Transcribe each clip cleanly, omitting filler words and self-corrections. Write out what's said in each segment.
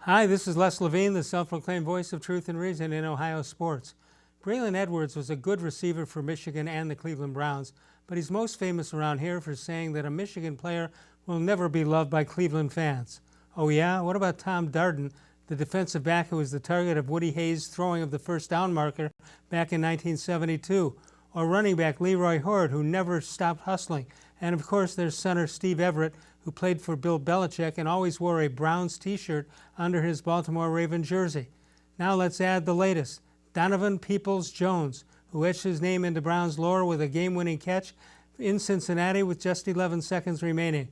Hi, this is Les Levine, the self-proclaimed voice of truth and reason in Ohio sports. Braylon Edwards was a good receiver for Michigan and the Cleveland Browns, but he's most famous around here for saying that a Michigan player will never be loved by Cleveland fans. Oh yeah? What about Tom Darden, the defensive back who was the target of Woody Hayes' throwing of the first down marker back in 1972? Or running back Leroy Horde, who never stopped hustling? And of course, there's center Steve Everett, who played for Bill Belichick and always wore a Browns t-shirt under his Baltimore Raven jersey. Now let's add the latest, Donovan Peoples-Jones, who etched his name into Browns lore with a game-winning catch in Cincinnati with just 11 seconds remaining.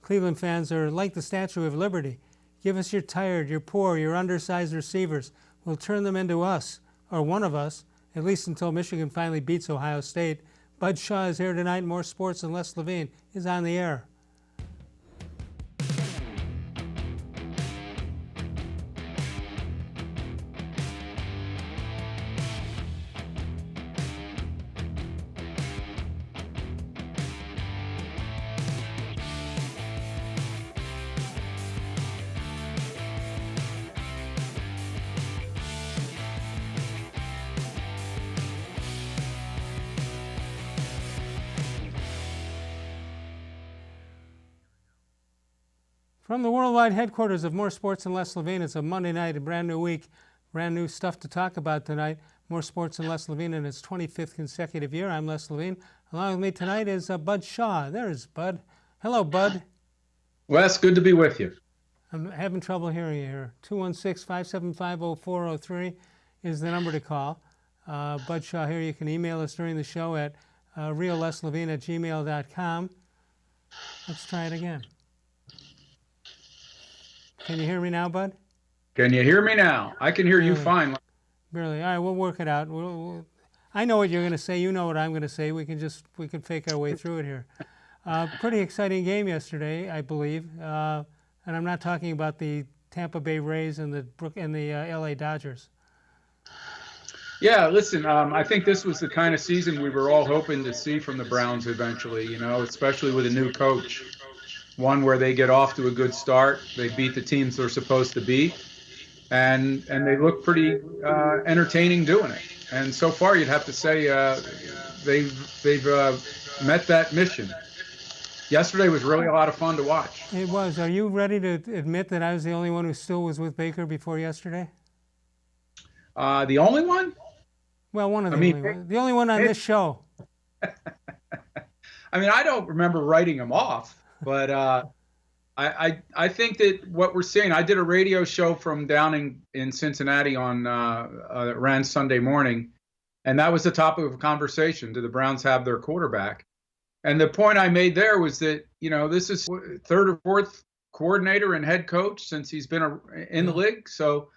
Cleveland fans are like the Statue of Liberty. Give us your tired, your poor, your undersized receivers. We'll turn them into us, or one of us, at least until Michigan finally beats Ohio State. Bud Shaw is here tonight. More sports, and Les Levine is on the air. From the worldwide headquarters of More Sports and Les Levine, it's a Monday night, a brand new week, brand new stuff to talk about tonight. More Sports and Les Levine in its 25th consecutive year. I'm Les Levine. Along with me tonight is Bud Shaw. There's Bud. Hello, Bud. Wes, good to be with you. I'm having trouble hearing you here. 216-575-0403 is the number to call. Bud Shaw here. You can email us during the show at reallesLevine@gmail.com. Let's try it again. Can you hear me now, Bud? Can you hear me now? I can hear you fine. Barely. All right, we'll work it out. I know what you're going to say. You know what I'm going to say. We can fake our way through it here. Pretty exciting game yesterday, I believe. And I'm not talking about the Tampa Bay Rays and the LA Dodgers. Yeah, listen, I think this was the kind of season we were all hoping to see from the Browns eventually, especially with a new coach. One where they get off to a good start, they beat the teams they're supposed to beat, and they look pretty entertaining doing it. And so far, you'd have to say they've met that mission. Yesterday was really a lot of fun to watch. It was. Are you ready to admit that I was the only one who still was with Baker before yesterday? The only one? Well, one of the only ones. The only one on this show. I mean, I don't remember writing him off. But I think that what we're seeing, I did a radio show from down in Cincinnati on ran Sunday morning, and that was the topic of conversation. Do the Browns have their quarterback? And the point I made there was that, this is third or fourth coordinator and head coach since he's been in the league. So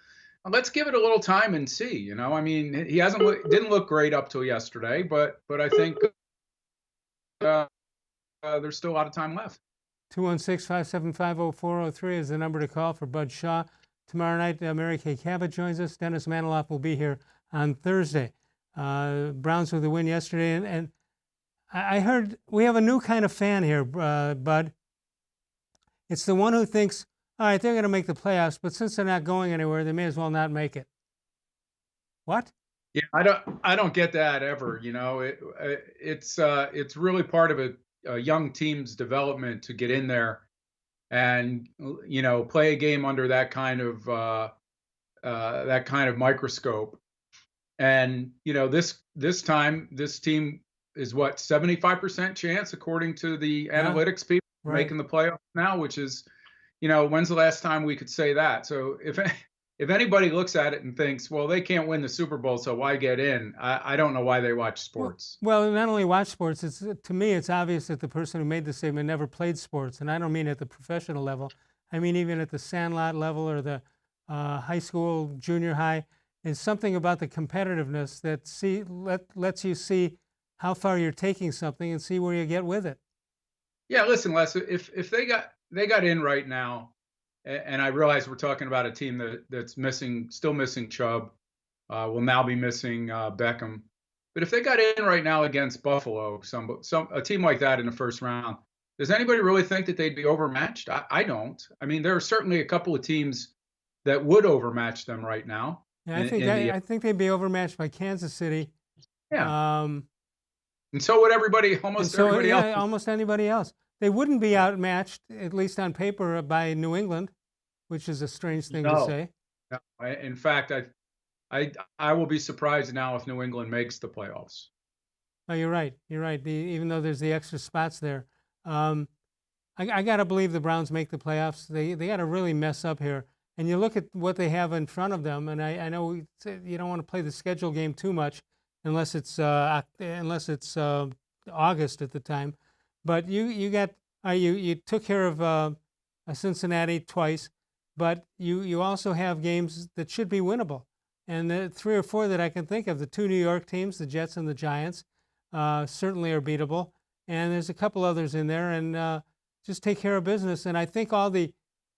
let's give it a little time and see. I mean, he didn't look great up till yesterday, but I think there's still a lot of time left. 216-575-0403 is the number to call for Bud Shaw. Tomorrow night, Mary Kay Cabot joins us. Dennis Maniloff will be here on Thursday. Browns with a win yesterday. And I heard we have a new kind of fan here, Bud. It's the one who thinks, all right, they're going to make the playoffs, but since they're not going anywhere, they may as well not make it. What? Yeah, I don't get that ever. It's really part of a young team's development to get in there and play a game under that kind of microscope. And this time this team is what 75% chance according to the analytics people making the playoffs now, which is when's the last time we could say that? So if anybody looks at it and thinks, well, they can't win the Super Bowl, so why get in? I don't know why they watch sports. Well, not only watch sports, to me, it's obvious that the person who made the statement never played sports. And I don't mean at the professional level. I mean even at the sandlot level or the high school, junior high. Is something about the competitiveness that lets you see how far you're taking something and see where you get with it. Yeah, listen, Les, if they got in right now, and I realize we're talking about a team that's still missing Chubb, will now be missing Beckham. But if they got in right now against Buffalo, a team like that in the first round, does anybody really think that they'd be overmatched? I don't. I mean, there are certainly a couple of teams that would overmatch them right now. Yeah, I In the think they'd be overmatched by Kansas City. yeah, Um, and so would everybody, and almost so, everybody else. yeah, almost anybody else. They wouldn't be outmatched, at least on paper, by New England, which is a strange thing to No, say. no. In fact, I I will be surprised now if New England makes the playoffs. Oh, you're right. You're right. Even though there's the extra spots there, um, I got to believe the Browns make the playoffs. They got to really mess up here. And you look at what they have in front of them, and I know you don't want to play the schedule game too much unless it's August at the time. But you took care of Cincinnati twice, but you also have games that should be winnable. And the three or four that I can think of, the two New York teams, the Jets and the Giants, certainly are beatable. And there's a couple others in there, and just take care of business. And I think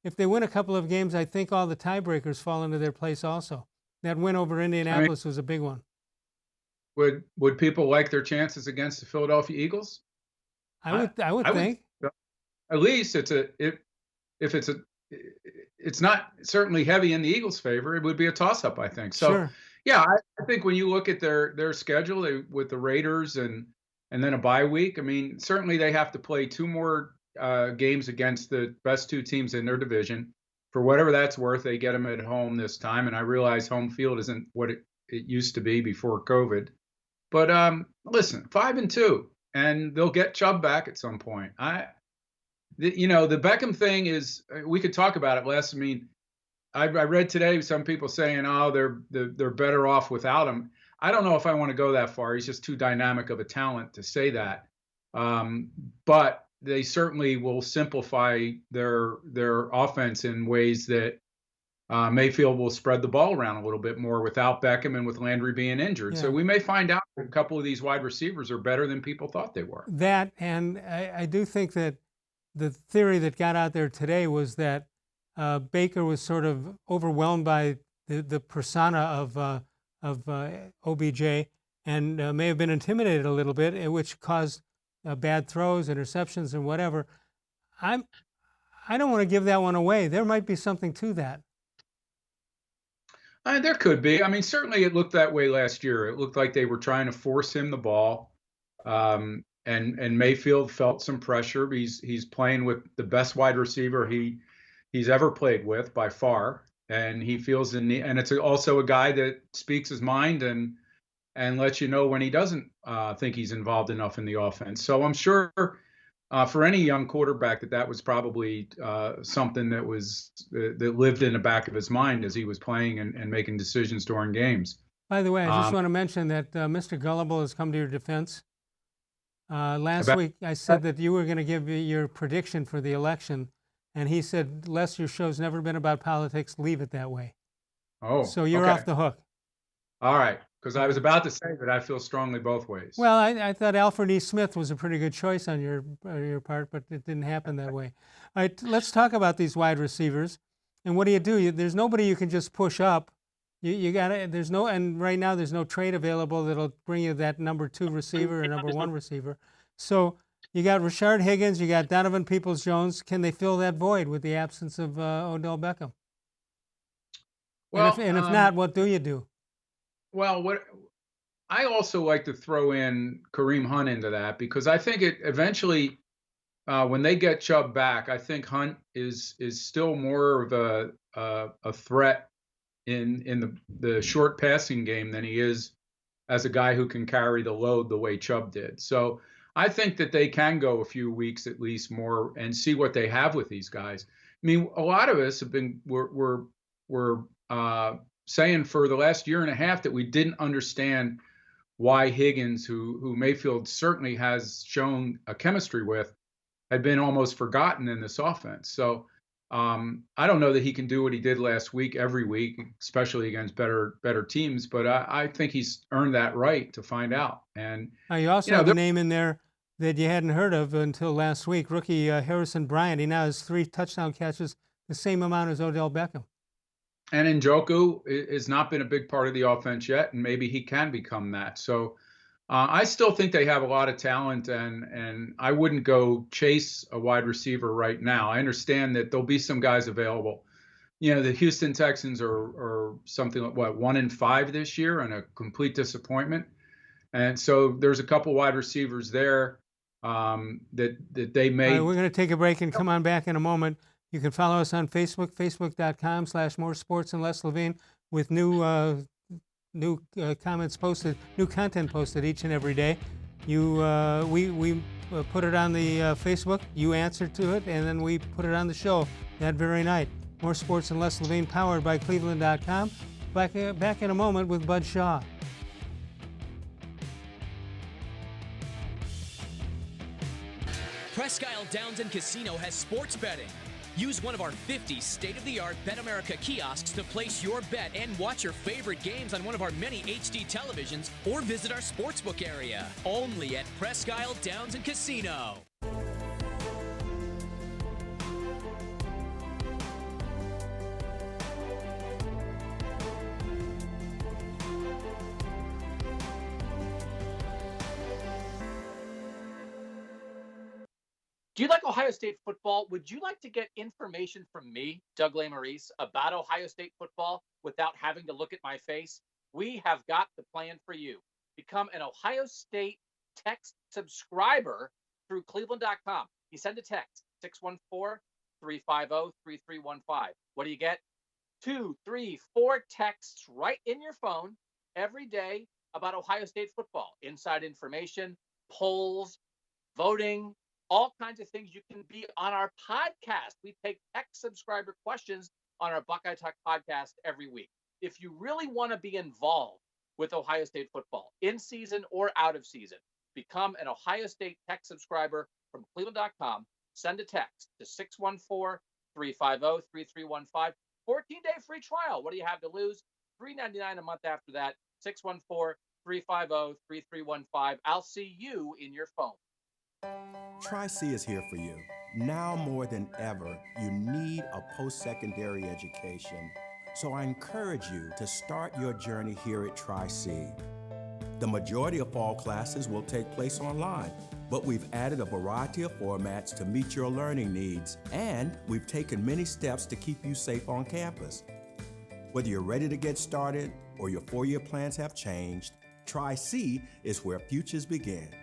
if they win a couple of games, I think all the tiebreakers fall into their place also. That win over I mean, Indianapolis was a big one. would people like their chances against the Philadelphia Eagles? I would I would. think. At least if it's not certainly heavy in the Eagles' favor, it would be a toss-up, I think. So, Sure. yeah, I think when you look at their schedule with the Raiders and then a bye week, I mean, certainly they have to play two more games against the best two teams in their division. For whatever that's worth, they get them at home this time, and I realize home field isn't what it used to be before COVID. But listen, 5-2, and they'll get Chubb back at some point. The Beckham thing is, we could talk about it less. I mean, I read today some people saying, oh, they're better off without him. I don't know if I want to go that far. He's just too dynamic of a talent to say that. But they certainly will simplify their offense in ways that Mayfield will spread the ball around a little bit more without Beckham and with Landry being injured. So Yeah. we may find out that a couple of these wide receivers are better than people thought they were. That, and I do think that the theory that got out there today was that Baker was sort of overwhelmed by the persona of OBJ and may have been intimidated a little bit, which caused bad throws, interceptions, and whatever. I don't want to give that one away. There might be something to that. There could be. I mean, certainly it looked that way last year. It looked like they were trying to force him the ball, and Mayfield felt some pressure. He's playing with the best wide receiver he's ever played with by far, and he feels and it's also a guy that speaks his mind and lets you know when he doesn't think he's involved enough in the offense. So I'm sure for any young quarterback that was probably something that lived in the back of his mind as he was playing and making decisions during games. By the way, I just want to mention that Mr. Gullible has come to your defense. Last week, I said that you were going to give your prediction for the election, and he said, Les, your show's never been about politics. Leave it that way. Oh, so you're okay. off the hook. All right, because I was about to say that I feel strongly both ways. Well, I thought Alfred E. Smith was a pretty good choice on your part, but it didn't happen that way. All right, let's talk about these wide receivers. And what do? There's nobody you can just push up. You got to. And right now there's no trade available that'll bring you that number 2 receiver or number 1 receiver. So you got Rashad Higgins, you got Donovan Peoples-Jones. Can they fill that void with the absence of Odell Beckham? Well, and if not, what do you do? Well, what I also like to throw in Kareem Hunt into that, because I think it eventually, when they get Chubb back, I think Hunt is still more of a threat in the short passing game than he is as a guy who can carry the load the way Chubb did. So I think that they can go a few weeks at least more and see what they have with these guys. I mean, a lot of us have been we're saying for the last year and a half that we didn't understand why Higgins, who Mayfield certainly has shown a chemistry with, had been almost forgotten in this offense. So I don't know that he can do what he did last week every week, especially against better teams. But I think he's earned that right to find out. And now you also have a name in there that you hadn't heard of until last week, rookie Harrison Bryant. He now has 3 touchdown catches, the same amount as Odell Beckham. And Njoku has not been a big part of the offense yet, and maybe he can become that. So I still think they have a lot of talent, and I wouldn't go chase a wide receiver right now. I understand that there'll be some guys available, the Houston Texans are something like, what, 1-5 this year and a complete disappointment. And so there's a couple wide receivers there that they All may. right, we're going to take a break and come on back in a moment. You can follow us on Facebook, facebook.com/more sports and less Levine, with new comments posted, new content posted each and every day. We put it on the Facebook, you answer to it, and then we put it on the show that very night. More sports and less Levine, powered by cleveland.com. Back in a moment with Bud Shaw. Presque Isle Downs and Casino has sports betting. Use one of our 50 state-of-the-art Bet America kiosks to place your bet and watch your favorite games on one of our many HD televisions, or visit our sportsbook area. Only at Presque Isle Downs and Casino. Do you like Ohio State football? Would you like to get information from me, Doug Lesmerises, about Ohio State football without having to look at my face? We have got the plan for you. Become an Ohio State text subscriber through cleveland.com. You send a text, 614-350-3315. What do you get? 2, 3, 4 texts right in your phone every day about Ohio State football. Inside information, polls, voting, all kinds of things. You can be on our podcast. We take text subscriber questions on our Buckeye Talk podcast every week. If you really want to be involved with Ohio State football, in season or out of season, become an Ohio State text subscriber from cleveland.com. Send a text to 614-350-3315. 14-day free trial. What do you have to lose? $3.99 a month after that. 614-350-3315. I'll see you in your phone. Tri-C is here for you. Now more than ever, you need a post-secondary education. So I encourage you to start your journey here at Tri-C. The majority of fall classes will take place online, but we've added a variety of formats to meet your learning needs, and we've taken many steps to keep you safe on campus. Whether you're ready to get started or your four-year plans have changed, Tri-C is where futures begin.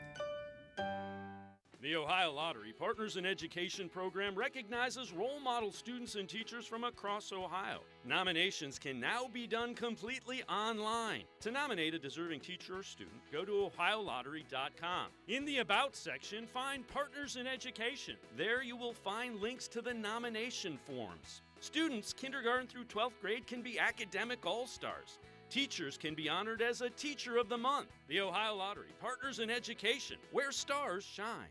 The Ohio Lottery Partners in Education program recognizes role model students and teachers from across Ohio. Nominations can now be done completely online. To nominate a deserving teacher or student, go to ohiolottery.com. In the About section, find Partners in Education. There you will find links to the nomination forms. Students kindergarten through 12th grade can be academic all-stars. Teachers can be honored as a Teacher of the Month. The Ohio Lottery Partners in Education, where stars shine.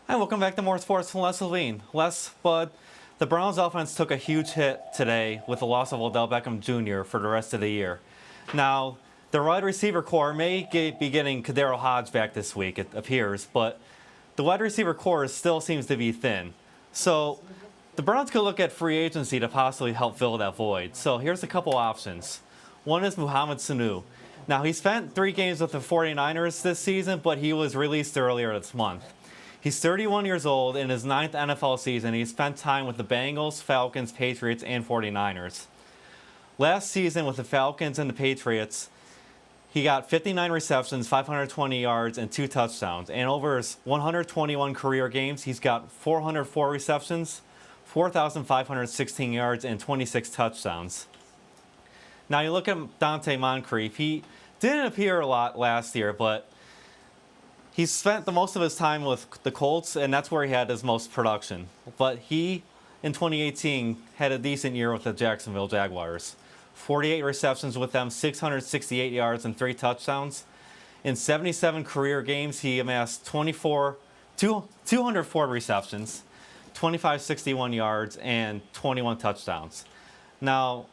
Hi, welcome back to More Sports from Les Levine. Les, Bud, the Browns offense took a huge hit today with the loss of Odell Beckham Jr. for the rest of the year. Now, the wide receiver core may be getting Kadero Hodge back this week, it appears, but the wide receiver core still seems to be thin. So the Browns could look at free agency to possibly help fill that void. So here's a couple options. One is Mohamed Sanu. Now, he spent 3 games with the 49ers this season, but he was released earlier this month. He's 31 years old. In his 9th NFL season, he spent time with the Bengals, Falcons, Patriots, and 49ers. Last season with the Falcons and the Patriots, he got 59 receptions, 520 yards, and 2 touchdowns. And over his 121 career games, he's got 404 receptions, 4,516 yards, and 26 touchdowns. Now you look at Dante Moncrief. He didn't appear a lot last year, but he spent the most of his time with the Colts, and that's where he had his most production. But he, in 2018, had a decent year with the Jacksonville Jaguars. 48 receptions with them, 668 yards, and 3 touchdowns. In 77 career games, he amassed 204 receptions, 2,561 yards, and 21 touchdowns. Now,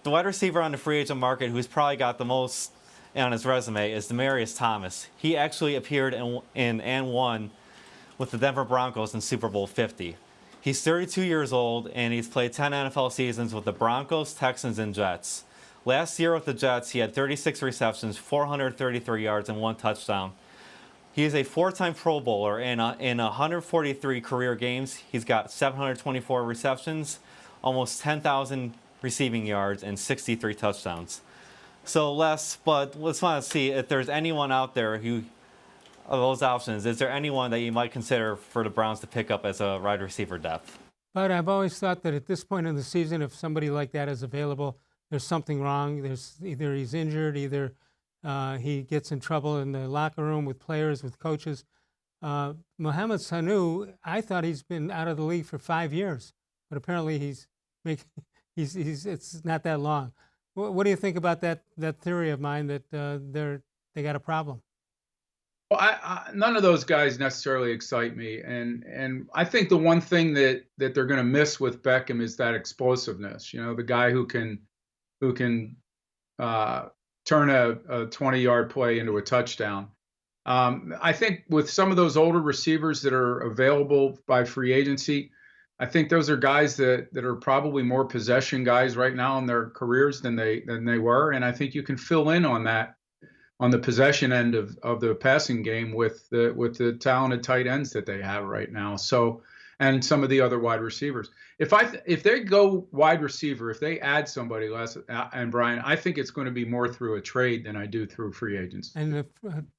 the wide receiver on the free agent market who's probably got the most on his resume is Demaryius Thomas. He actually appeared in and won with the Denver Broncos in Super Bowl 50. He's 32 years old, and he's played 10 NFL seasons with the Broncos, Texans, and Jets. Last year with the Jets, he had 36 receptions, 433 yards, and 1 touchdown. He is a 4-time Pro Bowler, and in 143 career games, he's got 724 receptions, almost 10,000 receiving yards, and 63 touchdowns. So but let's want to see if there's anyone out there who, of those options, is there anyone that you might consider for the Browns to pick up as a wide receiver depth? But I've always thought that at this point in the season, if somebody like that is available, there's something wrong. There's either he's injured, either he gets in trouble in the locker room with players, with coaches. Mohamed Sanu, I thought he's been out of the league for 5 years, but apparently it's not that long. What do you think about that theory of mine that they got a problem? Well, none of those guys necessarily excite me, and I think the one thing that they're going to miss with Beckham is that explosiveness. You know, the guy who can turn a 20-yard play into a touchdown. I think with some of those older receivers that are available by free agency, I think those are guys that are probably more possession guys right now in their careers than they were, and I think you can fill in on that on the possession end of the passing game with the talented tight ends that they have right now. So, and some of the other wide receivers. If they go wide receiver, if they add somebody, Les and Brian, I think it's going to be more through a trade than I do through free agents. And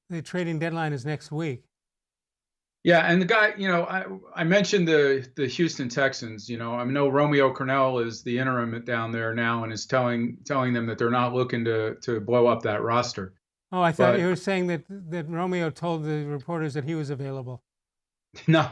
the trading deadline is next week. Yeah, and the guy, you know, I mentioned the Houston Texans. You know, I know Romeo Crennel is the interim down there now and is telling them that they're not looking to blow up that roster. Oh, I thought you were saying that Romeo told the reporters that he was available. No,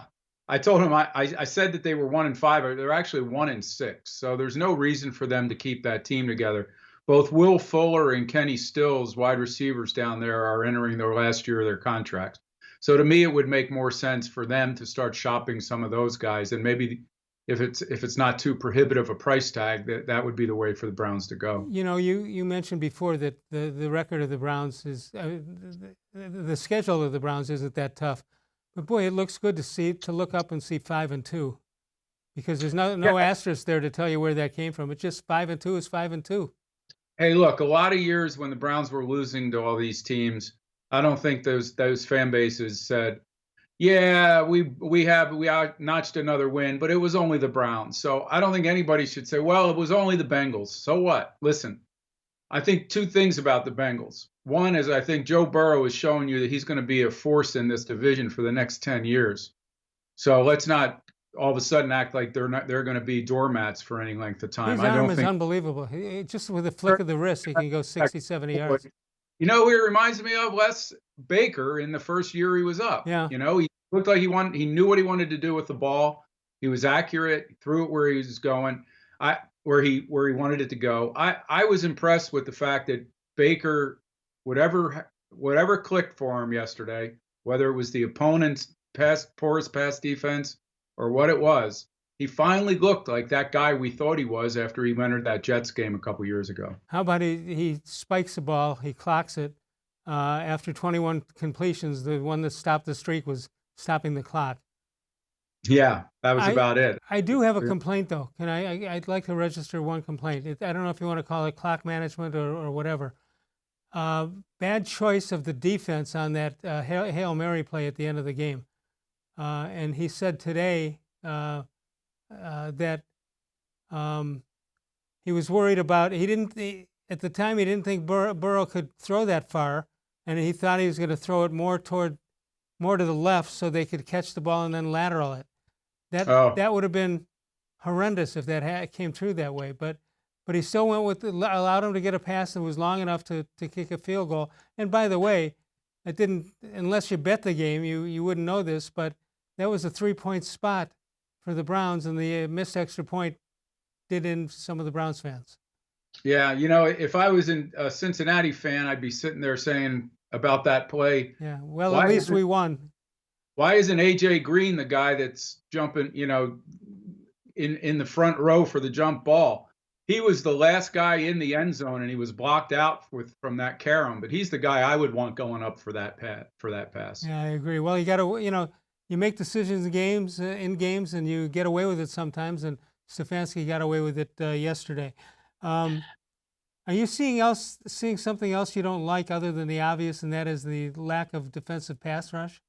I told him I said that they were 1-5. They're actually 1-6. So there's no reason for them to keep that team together. Both Will Fuller and Kenny Stills, wide receivers down there, are entering their last year of their contracts. So to me, it would make more sense for them to start shopping some of those guys, and maybe if it's not too prohibitive a price tag, that would be the way for the Browns to go. You know, you mentioned before that the record of the Browns is the schedule of the Browns isn't that tough, but boy, it looks good to look up and see 5-2, because there's no asterisk there to tell you where that came from. It's just 5-2 is 5-2. Hey, look, a lot of years when the Browns were losing to all these teams, I don't think those fan bases said, yeah, we notched another win, but it was only the Browns. So I don't think anybody should say, well, it was only the Bengals. So what? Listen, I think two things about the Bengals. One is I think Joe Burrow is showing you that he's going to be a force in this division for the next 10 years. So let's not all of a sudden act like they're going to be doormats for any length of time. His arm is unbelievable. Just with a flick of the wrist, he can go 60, 70 yards. You know who he reminds me of? Les Baker in the first year he was up. Yeah. You know, he looked like he knew what he wanted to do with the ball. He was accurate, threw it where he was going, where he wanted it to go. I was impressed with the fact that Baker, whatever clicked for him yesterday, whether it was the opponent's porous pass defense or what it was, he finally looked like that guy we thought he was after he entered that Jets game a couple years ago. How about he spikes the ball, he clocks it. After 21 completions, the one that stopped the streak was stopping the clock. Yeah, that was about it. I do have a complaint, though. I'd like to register one complaint. I don't know if you want to call it clock management or whatever. Bad choice of the defense on that Hail Mary play at the end of the game. And he said today that he was worried about. At the time, he didn't think Burrow could throw that far, and he thought he was going to throw it more to the left so they could catch the ball and then lateral it. That would have been horrendous if that came true that way. But he still went allowed him to get a pass that was long enough to kick a field goal. And by the way, it didn't, unless you bet the game, you wouldn't know this, but that was a 3-point spot for the Browns, and the missed extra point did in some of the Browns fans. Yeah, you know, if I was a Cincinnati fan, I'd be sitting there saying about that play. Yeah, well, at least we won. Why isn't A.J. Green the guy that's jumping, you know, in the front row for the jump ball? He was the last guy in the end zone, and he was blocked out from that carom. But he's the guy I would want going up for that pass. Yeah, I agree. Well, you got to, you know, you make decisions in games, and you get away with it sometimes. And Stefanski got away with it yesterday. Are you seeing something else you don't like other than the obvious, and that is the lack of defensive pass rush?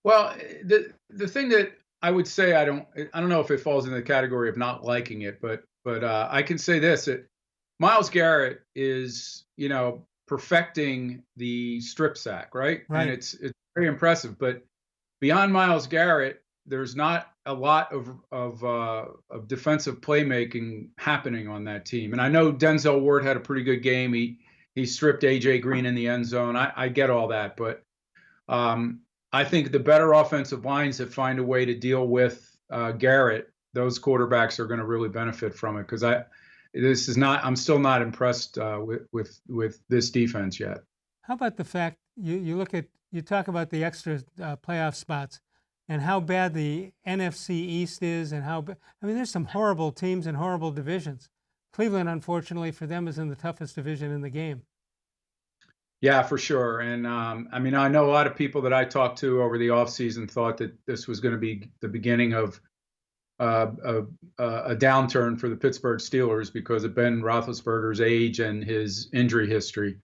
Well, the thing that I would say I don't know if it falls in the category of not liking it, but I can say this: that Myles Garrett is perfecting the strip sack, right? And Right. it's very impressive. But beyond Myles Garrett, there's not a lot of defensive playmaking happening on that team. And I know Denzel Ward had a pretty good game. He stripped AJ Green in the end zone. I get all that, but I think the better offensive lines that find a way to deal with Garrett, those quarterbacks are going to really benefit from it. Because I'm still not impressed with this defense yet. How about the fact you talk about the extra playoff spots and how bad the NFC East is, and there's some horrible teams and horrible divisions. Cleveland, unfortunately for them, is in the toughest division in the game. Yeah, for sure. And I know a lot of people that I talked to over the offseason thought that this was going to be the beginning of a downturn for the Pittsburgh Steelers because of Ben Roethlisberger's age and his injury history.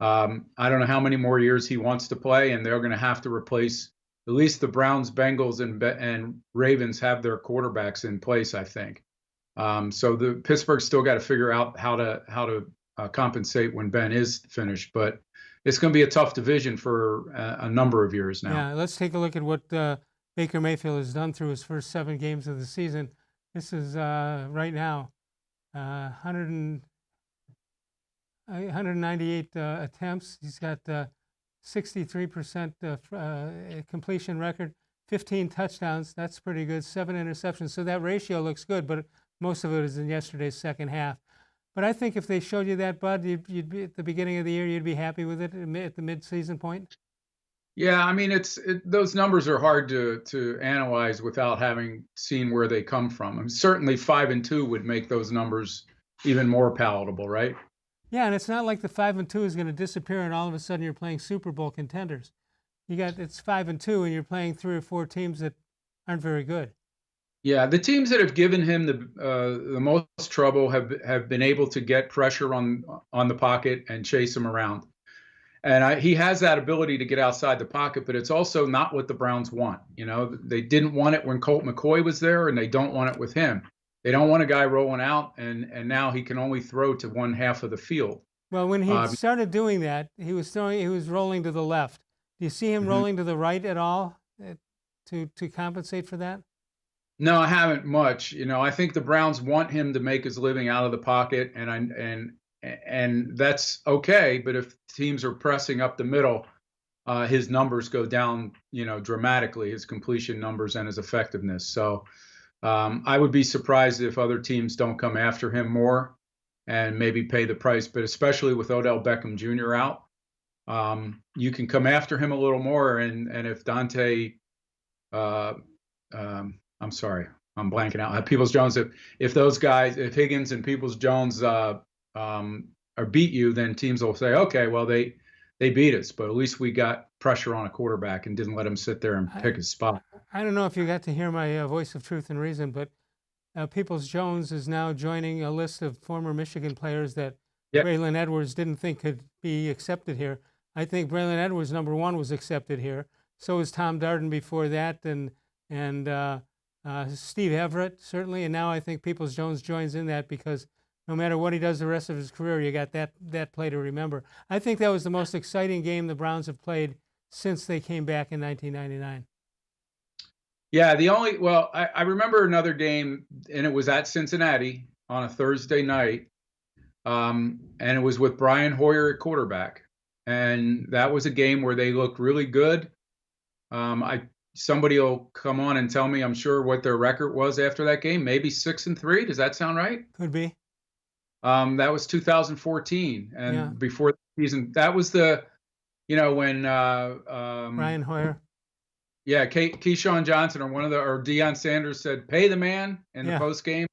I don't know how many more years he wants to play, and they're going to have to replace at least the Browns, Bengals, and Ravens have their quarterbacks in place, I think. So the Pittsburgh still got to figure out how to compensate when Ben is finished, but it's going to be a tough division for a number of years now. Yeah, let's take a look at what Baker Mayfield has done through his first 7 games of the season. This is right now 198 attempts. He's got 63% completion record, 15 touchdowns. That's pretty good. 7 interceptions. So that ratio looks good, but most of it is in yesterday's second half. But I think if they showed you that, Bud, you'd be at the beginning of the year, you'd be happy with it at the mid-season point. Yeah, those numbers are hard to analyze without having seen where they come from. Certainly 5-2 would make those numbers even more palatable, right? Yeah, and it's not like the 5-2 is going to disappear and all of a sudden you're playing Super Bowl contenders. It's 5-2 and you're playing 3 or 4 teams that aren't very good. Yeah, the teams that have given him the most trouble have been able to get pressure on the pocket and chase him around. And he has that ability to get outside the pocket, but it's also not what the Browns want. They didn't want it when Colt McCoy was there, and they don't want it with him. They don't want a guy rolling out, and now he can only throw to one half of the field. Well, when he started doing that, he was rolling to the left. Do you see him rolling to the right at all to compensate for that? No, I haven't much. I think the Browns want him to make his living out of the pocket, and that's okay. But if teams are pressing up the middle, his numbers go down, dramatically, his completion numbers and his effectiveness. So I would be surprised if other teams don't come after him more and maybe pay the price. But especially with Odell Beckham Jr. out, you can come after him a little more. And if Dante, I'm sorry, I'm blanking out. Peoples-Jones, if those guys, if Higgins and Peoples-Jones beat you, then teams will say, okay, well, they beat us, but at least we got pressure on a quarterback and didn't let him sit there and pick his spot. I don't know if you got to hear my voice of truth and reason, but Peoples-Jones is now joining a list of former Michigan players that Braylon Edwards didn't think could be accepted here. I think Braylon Edwards, number 1, was accepted here. So was Tom Darden before that, and Steve Everett, certainly, and now I think Peoples-Jones joins in that because no matter what he does the rest of his career, you got that play to remember. I think that was the most exciting game the Browns have played since they came back in 1999. Yeah, I remember another game, and it was at Cincinnati on a Thursday night, and it was with Brian Hoyer at quarterback, and that was a game where they looked really good. Somebody will come on and tell me, I'm sure, what their record was after that game. Maybe 6-3. Does that sound right? Could be. That was 2014, and before the season, that was when Brian Hoyer. Yeah, Keyshawn Johnson or Deion Sanders said, "Pay the man" in the post game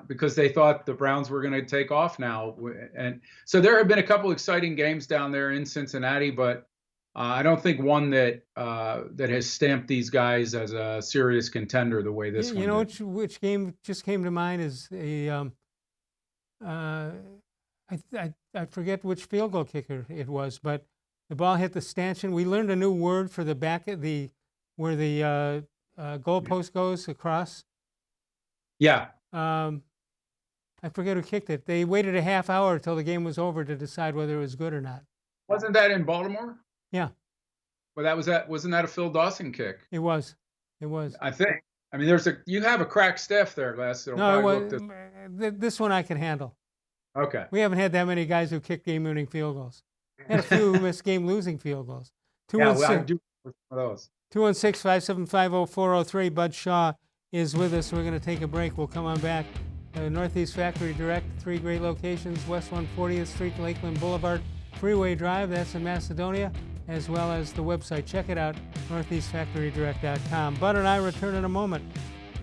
because they thought the Browns were going to take off now, and so there have been a couple exciting games down there in Cincinnati, but I don't think one that has stamped these guys as a serious contender the way this one did. Which game just came to mind is I forget which field goal kicker it was, but the ball hit the stanchion. We learned a new word for the back of where the goalpost goes across. Yeah. I forget who kicked it. They waited a half hour till the game was over to decide whether it was good or not. Wasn't that in Baltimore? Yeah. Well, wasn't that a Phil Dawson kick? It was. It was. I think. I mean, you have a cracked staff there, Les. No, it was. This one I can handle. Okay. We haven't had that many guys who kick game-winning field goals. Had a few who missed game-losing field goals. I do one of those. 216-575-0403. Bud Shaw is with us. We're going to take a break. We'll come on back. Northeast Factory Direct, 3 great locations, West 140th Street, Lakeland Boulevard, Freeway Drive, that's in Macedonia, as well as the website. Check it out, northeastfactorydirect.com. Bud and I return in a moment.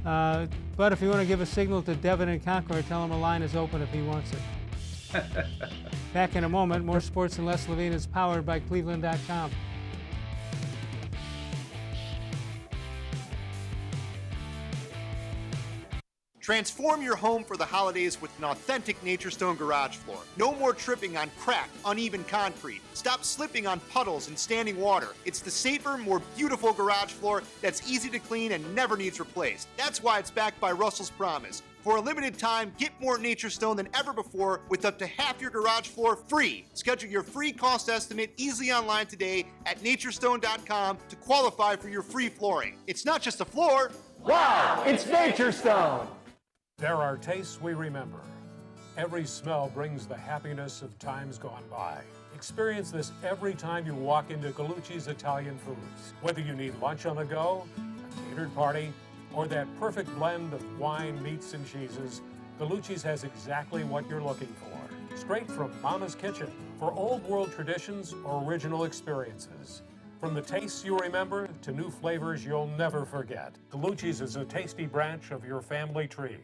Bud, if you want to give a signal to Devin in Concord, tell him a line is open if he wants it. Back in a moment. More sports and Les Levine is powered by cleveland.com. Transform your home for the holidays with an authentic Nature Stone garage floor. No more tripping on cracked, uneven concrete. Stop slipping on puddles and standing water. It's the safer, more beautiful garage floor that's easy to clean and never needs replaced. That's why it's backed by Russell's Promise. For a limited time, get more Nature Stone than ever before with up to half your garage floor free. Schedule your free cost estimate easily online today at naturestone.com to qualify for your free flooring. It's not just a floor. Wow, it's Nature Stone! There are tastes we remember. Every smell brings the happiness of times gone by. Experience this every time you walk into Gallucci's Italian Foods. Whether you need lunch on the go, a catered party, or that perfect blend of wine, meats, and cheeses, Gallucci's has exactly what you're looking for. Straight from Mama's Kitchen for old world traditions or original experiences. From the tastes you remember to new flavors you'll never forget. Gallucci's is a tasty branch of your family tree.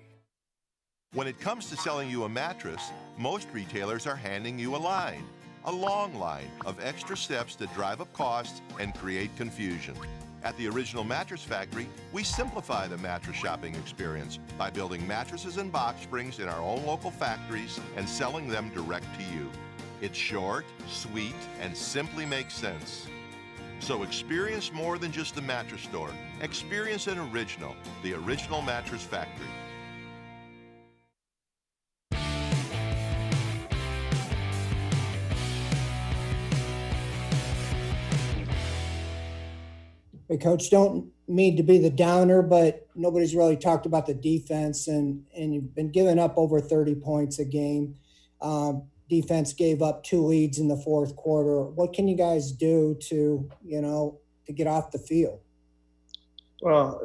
When it comes to selling you a mattress, most retailers are handing you a long line of extra steps that drive up costs and create confusion. At the Original Mattress Factory, we simplify the mattress shopping experience by building mattresses and box springs in our own local factories and selling them direct to you. It's short, sweet, and simply makes sense. So experience more than just the mattress store. Experience an original, the Original Mattress Factory. Hey, Coach, don't mean to be the downer, but nobody's really talked about the defense, and you've been giving up over 30 points a game. Defense gave up 2 leads in the fourth quarter. What can you guys do to get off the field? Well,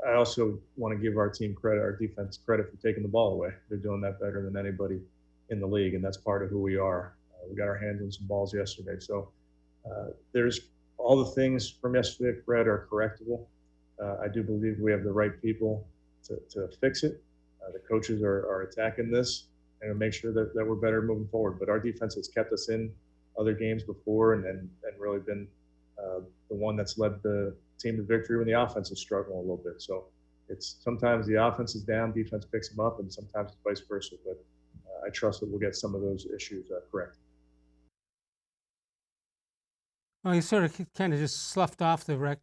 I also want to give our team credit, our defense credit for taking the ball away. They're doing that better than anybody in the league, and that's part of who we are. We got our hands on some balls yesterday. So there's all the things from yesterday, Fred, are correctable. I do believe we have the right people to fix it. The coaches are attacking this and make sure that we're better moving forward. But our defense has kept us in other games before and really been the one that's led the team to victory when the offense is struggling a little bit. So it's sometimes the offense is down, defense picks them up, and sometimes it's vice versa. But I trust that we'll get some of those issues correct. Well, he sort of kind of just sloughed off the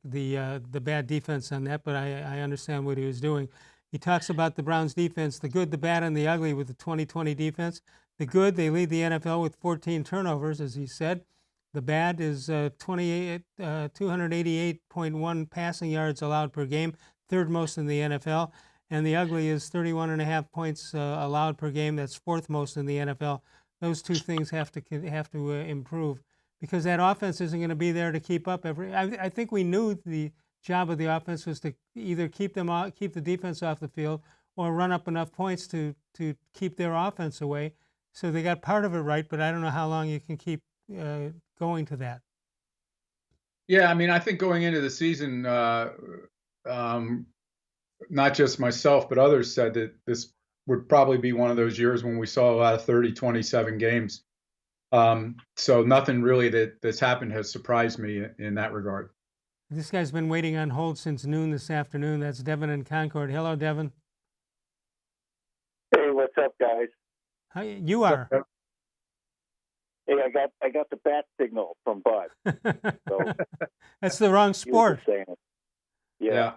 bad defense on that, but I understand what he was doing. He talks about the Browns' defense, the good, the bad, and the ugly with the 2020 defense. The good, they lead the NFL with 14 turnovers, as he said. The bad is 288.1 passing yards allowed per game, third most in the NFL. And the ugly is 31.5 points allowed per game, that's fourth most in the NFL. Those two things have to improve, because that offense isn't going to be there to keep up I think we knew the job of the offense was to either keep the defense off the field or run up enough points to keep their offense away. So they got part of it right, but I don't know how long you can keep going to that. Yeah, I mean, I think going into the season, not just myself, but others said that this would probably be one of those years when we saw a lot of 30-27 games. So nothing really that's happened has surprised me in that regard. This guy's been waiting on hold since noon this afternoon. That's Devin in Concord. Hello, Devin. Hey, what's up, guys? You are. Hey, I got the bat signal from Bud. So That's the wrong sport. Yeah.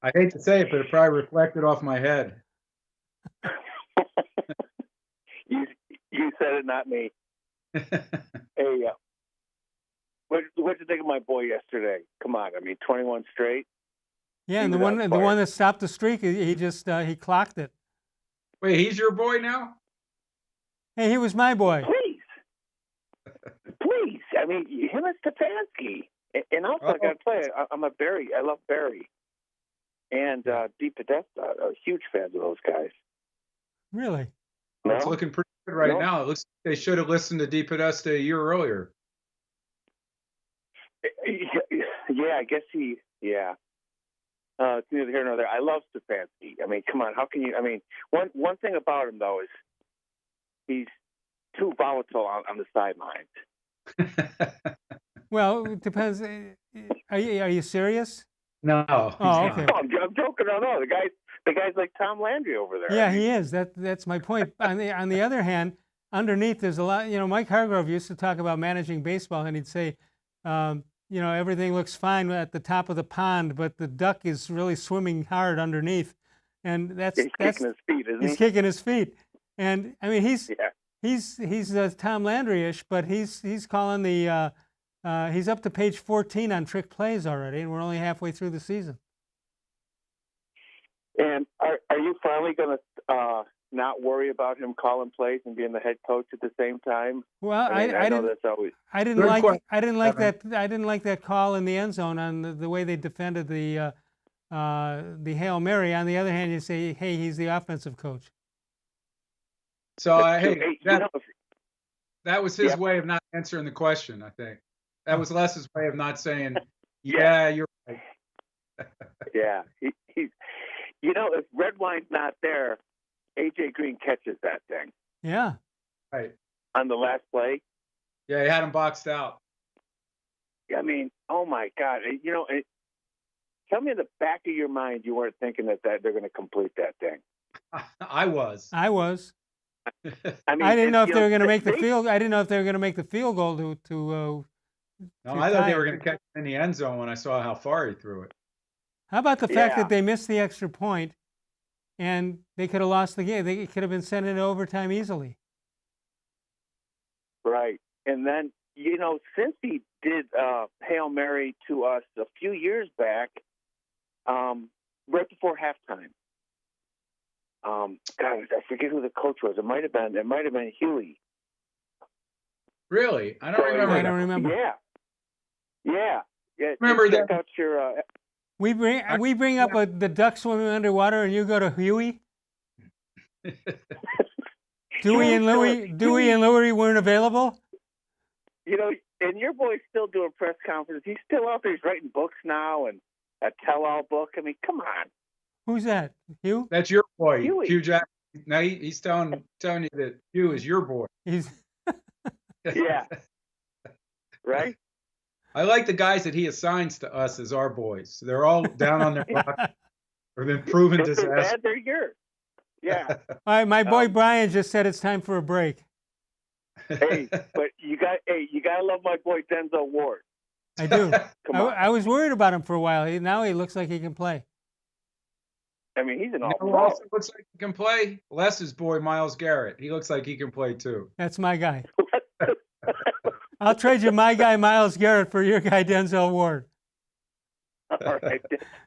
I hate to say it, but it probably reflected off my head. You said it, not me. Hey, what'd you think of my boy yesterday? Come on, I mean, 21 straight. Yeah, and the one that stopped the streak, he just he clocked it. Wait, he's your boy now? Hey, he was my boy. Please. I mean, him and Stefanski. And also, I got to tell you, I love Barry. And Deep Podesta are huge fans of those guys. Really? No? It's looking pretty good right now. It looks like they should have listened to Deep Podesta a year earlier. Yeah, I guess it's neither here nor there. I love Stefanski. I mean, come on, how can you? I mean, one thing about him though is he's too volatile on the sidelines. Well, it depends. Are you serious? No. Oh, okay. I'm joking. No. The guy's like Tom Landry over there. Yeah, he is. That's my point. On the other hand, underneath there's a lot. Mike Hargrove used to talk about managing baseball, and he'd say, everything looks fine at the top of the pond, but the duck is really swimming hard underneath, and he's kicking his feet, isn't he? He's kicking his feet, and I mean he's Tom Landry-ish, but he's calling the he's up to page 14 on trick plays already, and we're only halfway through the season. And are you finally going to not worry about him calling plays and being the head coach at the same time? Well, I know that's always. I didn't like that call in the end zone on the way they defended the Hail Mary. On the other hand, you say, hey, he's the offensive coach. So that was his way of not answering the question. I think that was Les's way of not saying, yeah, you're right. Yeah, he's. If red wine's not there, A.J. Green catches that thing. Yeah. Right. On the last play. Yeah, he had him boxed out. I mean, oh my God! Tell me in the back of your mind you weren't thinking that they're going to complete that thing. I was. I mean, I didn't know if they were going to make the field. I didn't know if they were going to make the field goal to. No, I thought they were going to catch it in the end zone when I saw how far he threw it. How about the fact that they missed the extra point, and they could have lost the game? They could have been sent into overtime easily. Right, and then since he did Hail Mary to us a few years back, right before halftime. God, I forget who the coach was. It might have been Huey. Really? I don't remember. Yeah. Remember that? Check out your. We bring up the duck swimming underwater, and you go to Huey. Dewey and Louie weren't available. And your boy's still doing press conferences. He's still out there. He's writing books now and a tell-all book. I mean, come on. Who's that? Hugh? That's your boy, Huey. Hugh Jackson. Now he's telling you that Hugh is your boy. He's. Yeah. Right. I like the guys that he assigns to us as our boys. They're all down on their luck. They've been proven disaster. They're bad, they're yours. Yeah. All right, my boy Bryant just said it's time for a break. Hey, but you gotta love my boy Denzel Ward. I do. I was worried about him for a while. Now he looks like he can play. I mean, he's an all-pro. Who also looks like he can play? Les's boy, Myles Garrett. He looks like he can play too. That's my guy. I'll trade you my guy, Myles Garrett, for your guy, Denzel Ward. All right.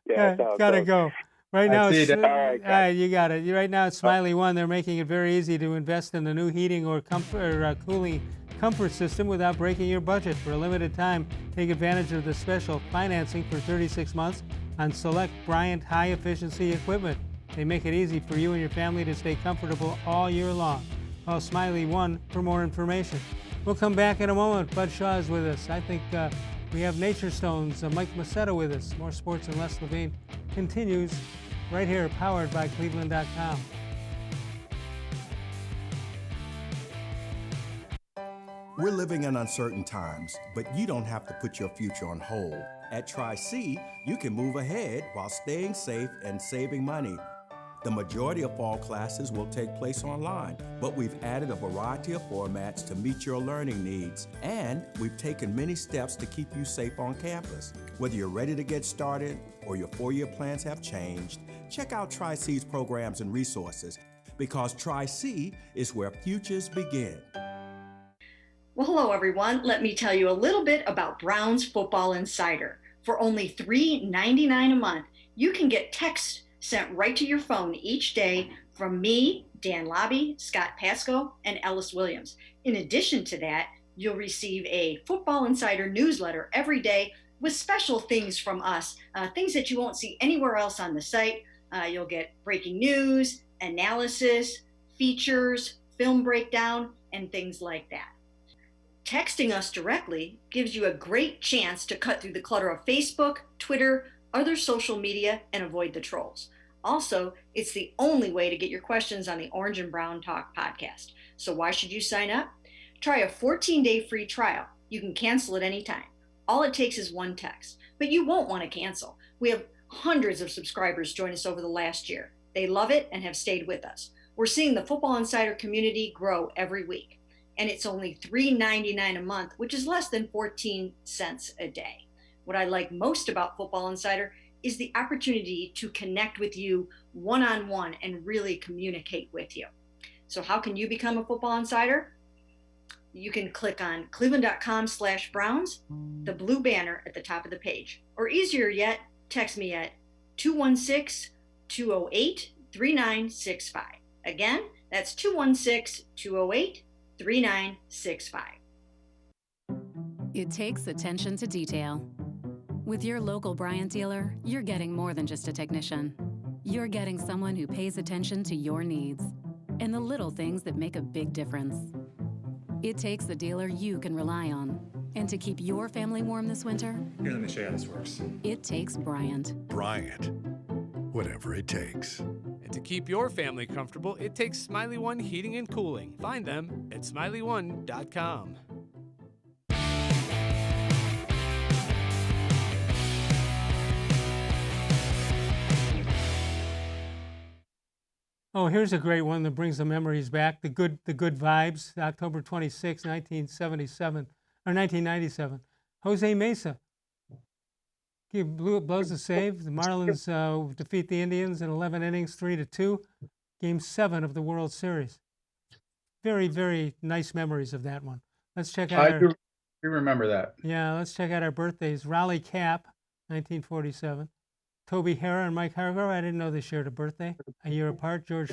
Yeah, gotta go. Right now, you got it. Right now, it's Smiley One. They're making it very easy to invest in a new heating or cooling comfort system without breaking your budget. For a limited time, take advantage of the special financing for 36 months on select Bryant high-efficiency equipment. They make it easy for you and your family to stay comfortable all year long. Call Smiley One for more information. We'll come back in a moment. Bud Shaw is with us. I think we have Nature Stones, Mike Massetta with us. More sports and Les Levine continues right here, powered by cleveland.com. We're living in uncertain times, but you don't have to put your future on hold. At Tri-C, you can move ahead while staying safe and saving money. The majority of fall classes will take place online, but we've added a variety of formats to meet your learning needs, and we've taken many steps to keep you safe on campus. Whether you're ready to get started or your four-year plans have changed, check out Tri-C's programs and resources, because Tri-C is where futures begin. Well, hello, everyone. Let me tell you a little bit about Brown's Football Insider. For only $3.99 a month, you can get text sent right to your phone each day from me, Dan Lobby, Scott Pasco, and Ellis Williams. In addition to that, you'll receive a Football Insider newsletter every day with special things from us, things that you won't see anywhere else on the site. You'll get breaking news, analysis, features, film breakdown, and things like that. Texting us directly gives you a great chance to cut through the clutter of Facebook, Twitter, other social media, and avoid the trolls. Also, it's the only way to get your questions on the Orange and Brown Talk podcast. So why should you sign up? Try a 14-day free trial. You can cancel at any time. All it takes is one text, but you won't want to cancel. We have hundreds of subscribers join us over the last year. They love it and have stayed with us. We're seeing the Football Insider community grow every week, and it's only $3.99 a month, which is less than 14 cents a day. What I like most about Football Insider is the opportunity to connect with you one-on-one and really communicate with you. So how can you become a Football Insider? You can click on cleveland.com/Browns, the blue banner at the top of the page. Or easier yet, text me at 216-208-3965. Again, that's 216-208-3965. It takes attention to detail. With your local Bryant dealer, you're getting more than just a technician. You're getting someone who pays attention to your needs and the little things that make a big difference. It takes a dealer you can rely on. And to keep your family warm this winter, here, let me show you how this works. It takes Bryant. Bryant. Whatever it takes. And to keep your family comfortable, it takes Smiley One Heating and Cooling. Find them at smiley1.com. Oh, here's a great one that brings the memories back. The good vibes. October 26, 1997. Jose Mesa blows the save. The Marlins defeat the Indians in 11 innings, 3-2. Game 7 of the World Series. Very, very nice memories of that one. Let's check out. I do remember that. Yeah, let's check out our birthdays. Raleigh Cap, 1947. Toby Hara and Mike Hargrove, I didn't know they shared a birthday, a year apart. Chuck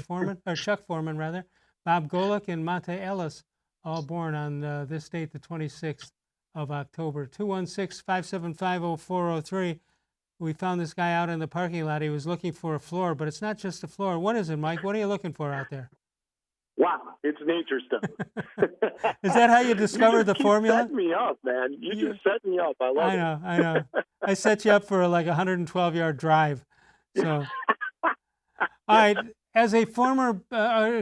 Foreman, rather. Bob Golick and Monte Ellis, all born on this date, the 26th of October. 216-575-0403. We found this guy out in the parking lot. He was looking for a floor, but it's not just a floor. What is it, Mike? What are you looking for out there? Wow, it's nature stuff. Is that how you discovered the formula? You set me up, man. You just set me up. I love it. I know. I set you up for like a 112-yard drive. So, all right. As a former,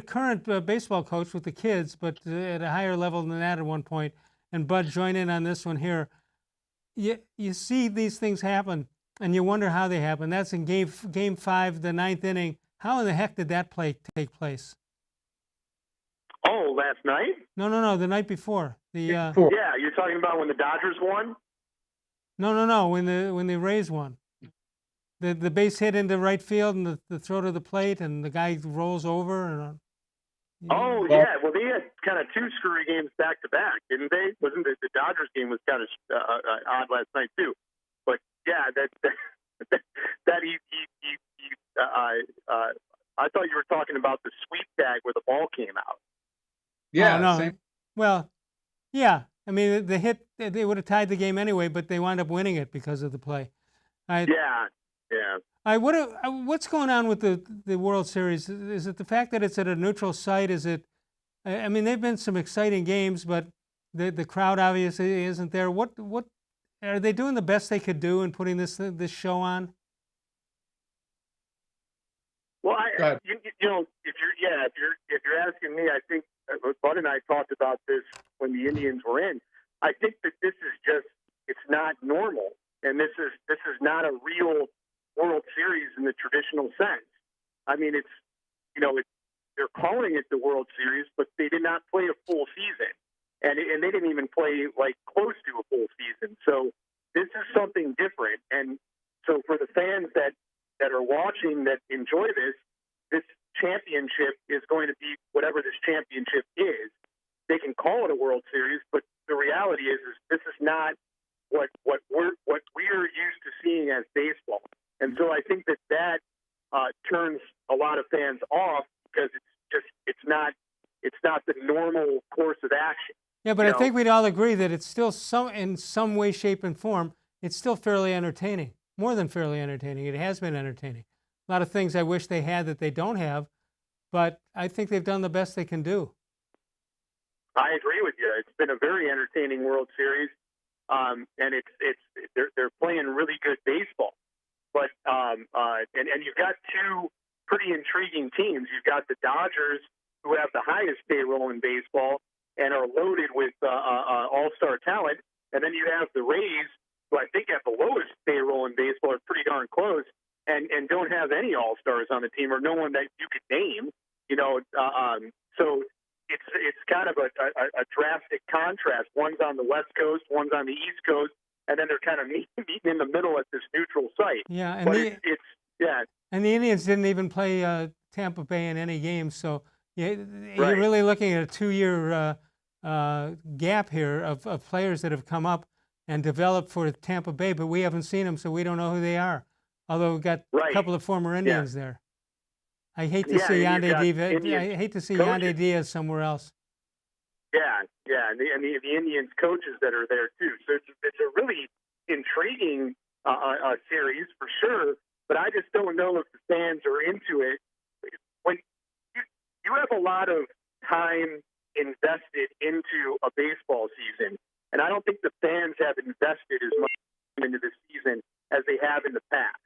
current baseball coach with the kids, but at a higher level than that at one point, and Bud, join in on this one here. You see these things happen, and you wonder how they happen. That's in Game 5, the 9th inning. How in the heck did that play take place? Oh, last night? No, the night before. Yeah, you're talking about when the Dodgers won? No, when the Rays won. The base hit into right field and the throw to the plate, and the guy rolls over. And Oh, yeah. Well, they had kind of two screwy games back to back, didn't they? Wasn't the Dodgers game was kind of odd last night too? But yeah, I thought you were talking about the sweep tag where the ball came out. Yeah. No. Same. Well, yeah. I mean, the hit, they would have tied the game anyway, but they wound up winning it because of the play. Yeah. What's going on with the World Series? Is it the fact that it's at a neutral site? Is it? I mean, they've been some exciting games, but the crowd obviously isn't there. What are they doing the best they could do in putting this show on? Well, if you're asking me, I think Bud and I talked about this when the Indians were in. I think that this is it's not normal, and this is not a real World Series in the traditional sense. I mean, they're calling it the World Series, but they did not play a full season, and they didn't even play like close to a full season. So this is something different, and so for the fans that are watching that enjoy this championship is going to be whatever this championship is. They can call it a World Series, but the reality is this is not what we are used to seeing as baseball. And so I think that turns a lot of fans off because it's not the normal course of action. Yeah, but I think we'd all agree that it's still in some way, shape, and form, it's still fairly entertaining. More than fairly entertaining. It has been entertaining. A lot of things I wish they had that they don't have, but I think they've done the best they can do. I agree with you. It's been a very entertaining World Series, and they're playing really good baseball. But and you've got two pretty intriguing teams. You've got the Dodgers, who have the highest payroll in baseball and are loaded with all-star talent, and then you have the Rays, who I think have the lowest payroll in baseball, are pretty darn close, and don't have any all-stars on the team or no one that you could name. So it's kind of a drastic contrast. One's on the West Coast, one's on the East Coast, and then they're kind of meeting in the middle at this neutral site. Yeah, and and the Indians didn't even play Tampa Bay in any games, so you're Right. really looking at a 2-year gap here of players that have come up and developed for Tampa Bay, but we haven't seen them, so we don't know who they are. Although we've got a couple of former Indians there. I hate to see Yandy Diaz somewhere else. Yeah, and the Indians coaches that are there too. So it's a really intriguing series for sure. But I just don't know if the fans are into it. When you have a lot of time invested into a baseball season, and I don't think the fans have invested as much into the season as they have in the past.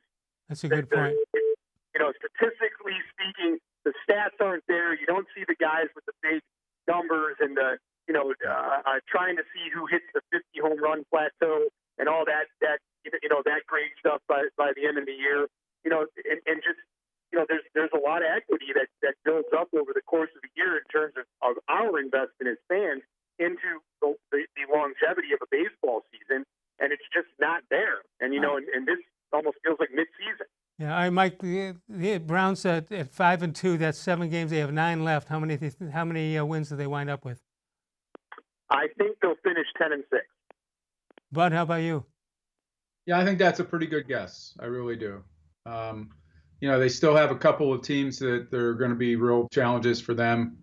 That's a good point. Statistically speaking, the stats aren't there. You don't see the guys with the big numbers and the, trying to see who hits the 50 home run plateau and all that great stuff by the end of the year. There's a lot of equity that builds up over the course of the year in terms of our investment as fans into the longevity of a baseball season, and it's just not there. And and this almost feels like mid-season. Yeah, all right, Mike. The Browns at 5-2. That's 7 games. They have 9 left. How many wins do they wind up with? I think they'll finish 10-6. Bud, how about you? Yeah, I think that's a pretty good guess. I really do. They still have a couple of teams that are going to be real challenges for them.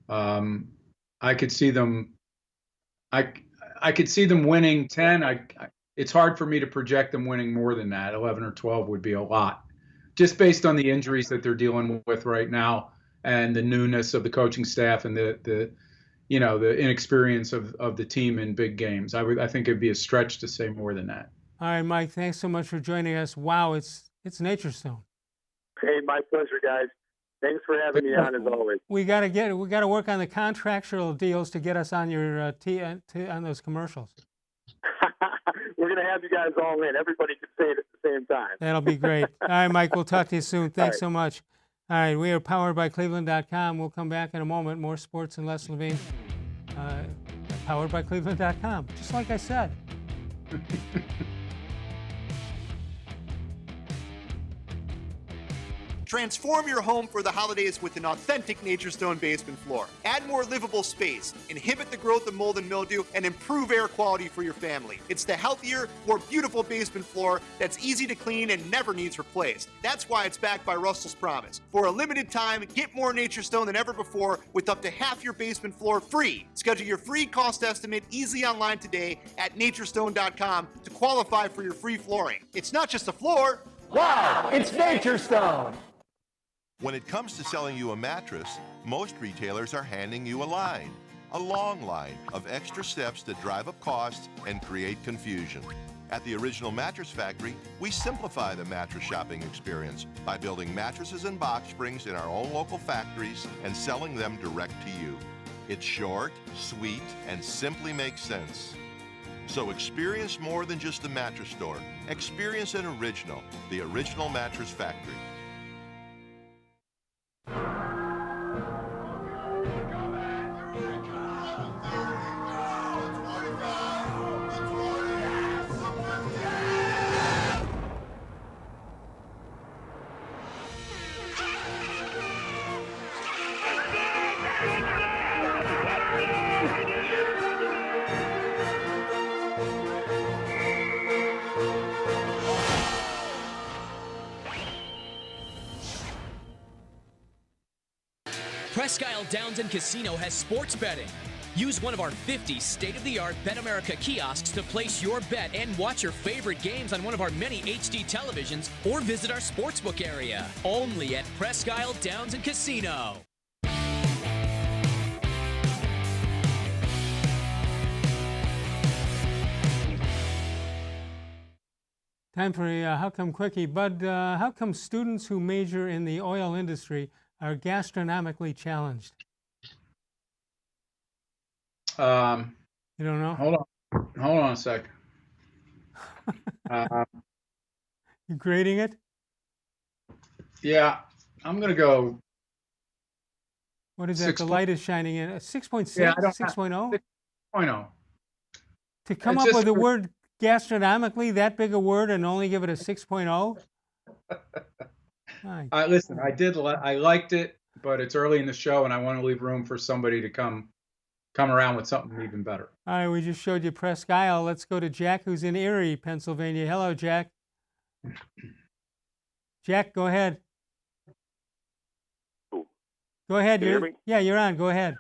I could see them. I could see them winning 10. It's hard for me to project them winning more than that. 11 or 12 would be a lot, just based on the injuries that they're dealing with right now and the newness of the coaching staff and the inexperience of the team in big games. I think it'd be a stretch to say more than that. All right, Mike. Thanks so much for joining us. Wow, it's Nature Stone. Hey, my pleasure, guys. Thanks for having me on as always. We got to work on the contractual deals to get us on your on those commercials. We're going to have you guys all in. Everybody can say it at the same time. That'll be great. All right, Mike, we'll talk to you soon. Thanks so much. All right, we are powered by cleveland.com. We'll come back in a moment. More sports and less Levine. Powered by cleveland.com, just like I said. Transform your home for the holidays with an authentic Nature Stone basement floor. Add more livable space, inhibit the growth of mold and mildew, and improve air quality for your family. It's the healthier, more beautiful basement floor that's easy to clean and never needs replaced. That's why it's backed by Russell's Promise. For a limited time, get more Nature Stone than ever before with up to half your basement floor free. Schedule your free cost estimate easily online today at naturestone.com to qualify for your free flooring. It's not just a floor. Wow, it's Nature Stone. When it comes to selling you a mattress, most retailers are handing you a line, a long line of extra steps that drive up costs and create confusion. At the Original Mattress Factory, we simplify the mattress shopping experience by building mattresses and box springs in our own local factories and selling them direct to you. It's short, sweet, and simply makes sense. So experience more than just a mattress store. Experience an original, the Original Mattress Factory. Presque Isle Downs and Casino has sports betting. Use one of our 50 state-of-the-art Bet America kiosks to place your bet and watch your favorite games on one of our many HD televisions or visit our sportsbook area. Only at Presque Isle Downs and Casino. Time for a How Come Quickie. Bud, how come students who major in the oil industry are gastronomically challenged? You don't know? Hold on a sec. You grading it? Yeah, I'm gonna go. What is that? The light is shining in. 6.6? Yeah, 6.0? 6.0. To come up with the word gastronomically, that big a word, and only give it a 6.0? Listen, I liked it, but it's early in the show, and I want to leave room for somebody to come around with something even better. All right, we just showed you Presque Isle. Let's go to Jack, who's in Erie, Pennsylvania. Hello, Jack. Jack, go ahead. Go ahead. Can you hear me? Yeah, you're on. Go ahead.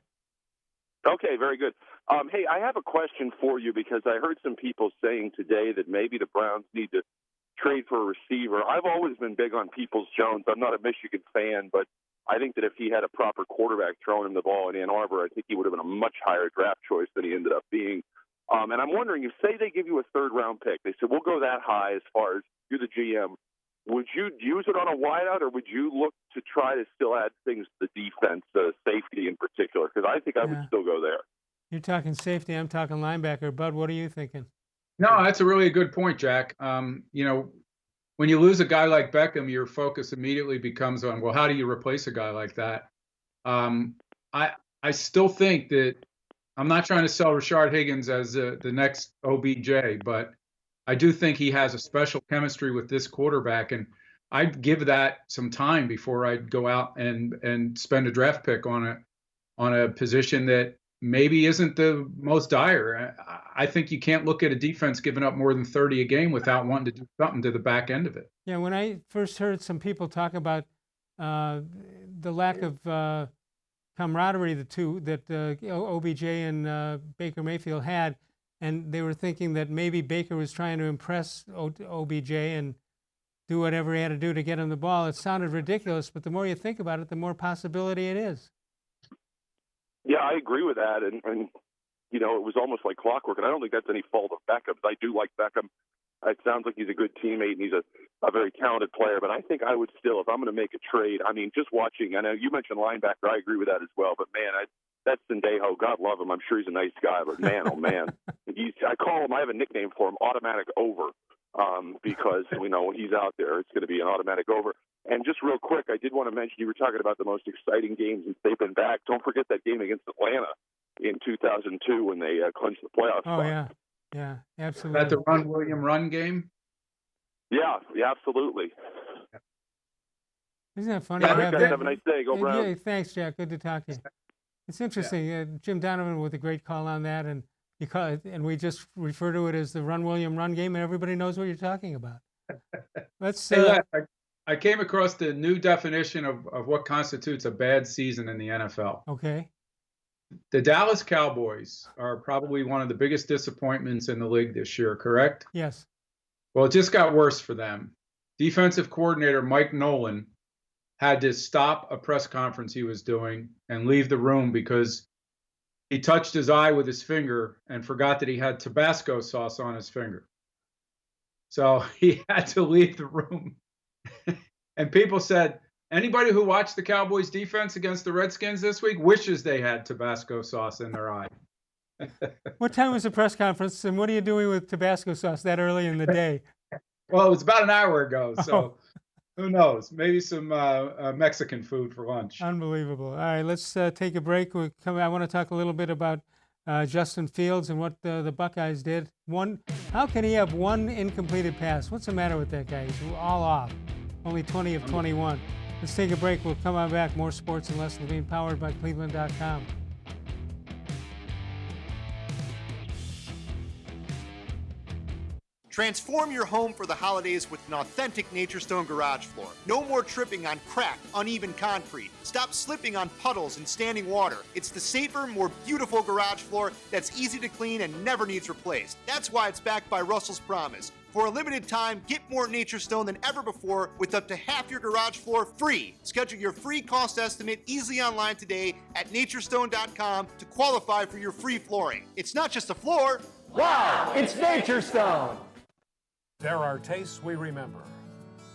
Okay, very good. Hey, I have a question for you because I heard some people saying today that maybe the Browns need to trade for a receiver. I've always been big on Peoples-Jones. I'm not a Michigan fan, but I think that if he had a proper quarterback throwing him the ball in Ann Arbor, I think he would have been a much higher draft choice than he ended up being. And I'm wondering, if, say, they give you a third-round pick, they said, we'll go that high as far as you're the GM, would you use it on a wideout, or would you look to try to still add things to the defense, safety in particular? Because I think I would still go there. You're talking safety. I'm talking linebacker. Bud, what are you thinking? No, that's a really good point, Jack. You know, when you lose a guy like Beckham, your focus immediately becomes on, well, how do you replace a guy like that? I still think that I'm not trying to sell Rashad Higgins as the next OBJ, but I do think he has a special chemistry with this quarterback, and I'd give that some time before I'd go out and spend a draft pick on a position that maybe isn't the most dire. I think you can't look at a defense giving up more than 30 a game without wanting to do something to the back end of it. Yeah, when I first heard some people talk about the lack of camaraderie that OBJ and Baker Mayfield had, and they were thinking that maybe Baker was trying to impress OBJ and do whatever he had to do to get him the ball. It sounded ridiculous, but the more you think about it, the more possibility it is. Yeah, I agree with that, and you know, it was almost like clockwork, and I don't think that's any fault of Beckham's. I do like Beckham. It sounds like he's a good teammate, and he's a very talented player, but I think I would still, if I'm going to make a trade, I mean, just watching, I know you mentioned linebacker, I agree with that as well, but man, that's Sendejo. God love him. I'm sure he's a nice guy, but man, oh man. I call him, I have a nickname for him, Automatic Over, because, you know, when he's out there, it's going to be an automatic over. And just real quick, I did want to mention, you were talking about the most exciting games since they've been back. Don't forget that game against Atlanta in 2002 when they clinched the playoffs. Oh, yeah. Yeah, absolutely. Is that the William Run game? Yeah, absolutely. Isn't that funny? Yeah, have a nice day. Go Browns. Yeah, thanks, Jack. Good to talk to you. It's interesting. Jim Donovan with a great call on that, and we just refer to it as the William Run game, and everybody knows what you're talking about. Let's. Hey, I came across the new definition of what constitutes a bad season in the NFL. Okay. The Dallas Cowboys are probably one of the biggest disappointments in the league this year, correct? Yes. Well, it just got worse for them. Defensive coordinator Mike Nolan had to stop a press conference he was doing and leave the room because he touched his eye with his finger and forgot that he had Tabasco sauce on his finger. So he had to leave the room. And people said, anybody who watched the Cowboys defense against the Redskins this week wishes they had Tabasco sauce in their eye. What time was the press conference, and what are you doing with Tabasco sauce that early in the day? Well, it was about an hour ago, so who knows? Maybe some Mexican food for lunch. Unbelievable. All right, let's take a break. I want to talk a little bit about Justin Fields and what the Buckeyes did. How can he have one incompleted pass? What's the matter with that guy? He's all off. Only 20 of 21. Let's take a break. We'll come on back. More sports and less Levine, powered by cleveland.com. Transform your home for the holidays with an authentic Nature Stone garage floor. No more tripping on cracked, uneven concrete. Stop slipping on puddles and standing water. It's the safer, more beautiful garage floor that's easy to clean and never needs replaced. That's why it's backed by Russell's Promise. For a limited time, get more Nature Stone than ever before with up to half your garage floor free. Schedule your free cost estimate easily online today at naturestone.com to qualify for your free flooring. It's not just a floor. Wow, it's Nature Stone. There are tastes we remember.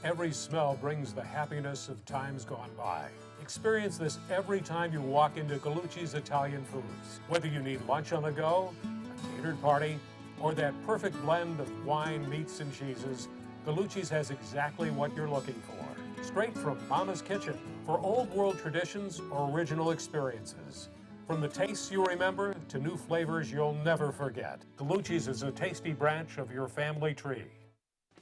Every smell brings the happiness of times gone by. Experience this every time you walk into Gallucci's Italian Foods. Whether you need lunch on the go, a catered party, or that perfect blend of wine, meats, and cheeses, Gallucci's has exactly what you're looking for. Straight from Mama's Kitchen for old world traditions or original experiences. From the tastes you remember to new flavors you'll never forget, Gallucci's is a tasty branch of your family tree.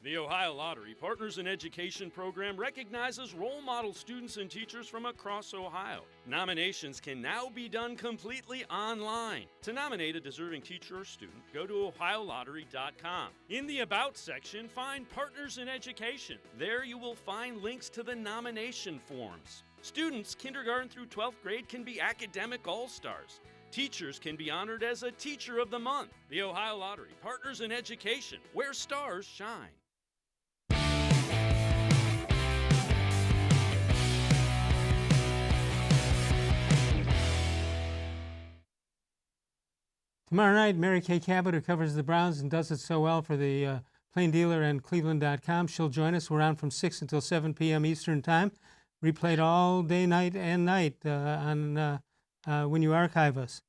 The Ohio Lottery Partners in Education program recognizes role model students and teachers from across Ohio. Nominations can now be done completely online. To nominate a deserving teacher or student, go to OhioLottery.com. In the About section, find Partners in Education. There you will find links to the nomination forms. Students kindergarten through 12th grade can be academic all-stars. Teachers can be honored as a Teacher of the Month. The Ohio Lottery Partners in Education, where stars shine. Tomorrow night, Mary Kay Cabot, who covers the Browns and does it so well for the Plain Dealer and cleveland.com, she'll join us. We're on from 6 until 7 p.m. Eastern Time. Replayed all day, night, and night on when you archive us.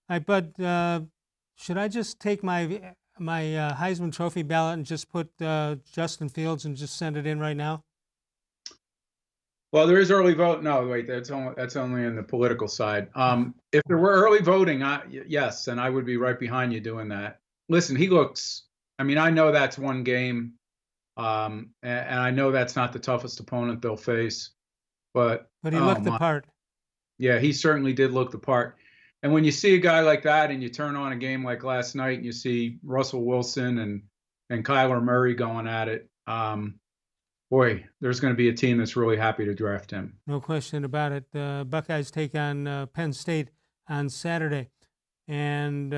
All right, Bud, should I just take my Heisman Trophy ballot and just put Justin Fields and just send it in right now? Well, there is early vote. No, wait, that's only on the political side. If there were early voting, yes, and I would be right behind you doing that. Listen, he looks. I mean, I know that's one game, and I know that's not the toughest opponent they'll face, but he looked the part. Yeah, he certainly did look the part. And when you see a guy like that, and you turn on a game like last night, and you see Russell Wilson and Kyler Murray going at it. Boy, there's going to be a team that's really happy to draft him. No question about it. Buckeyes take on Penn State on Saturday. And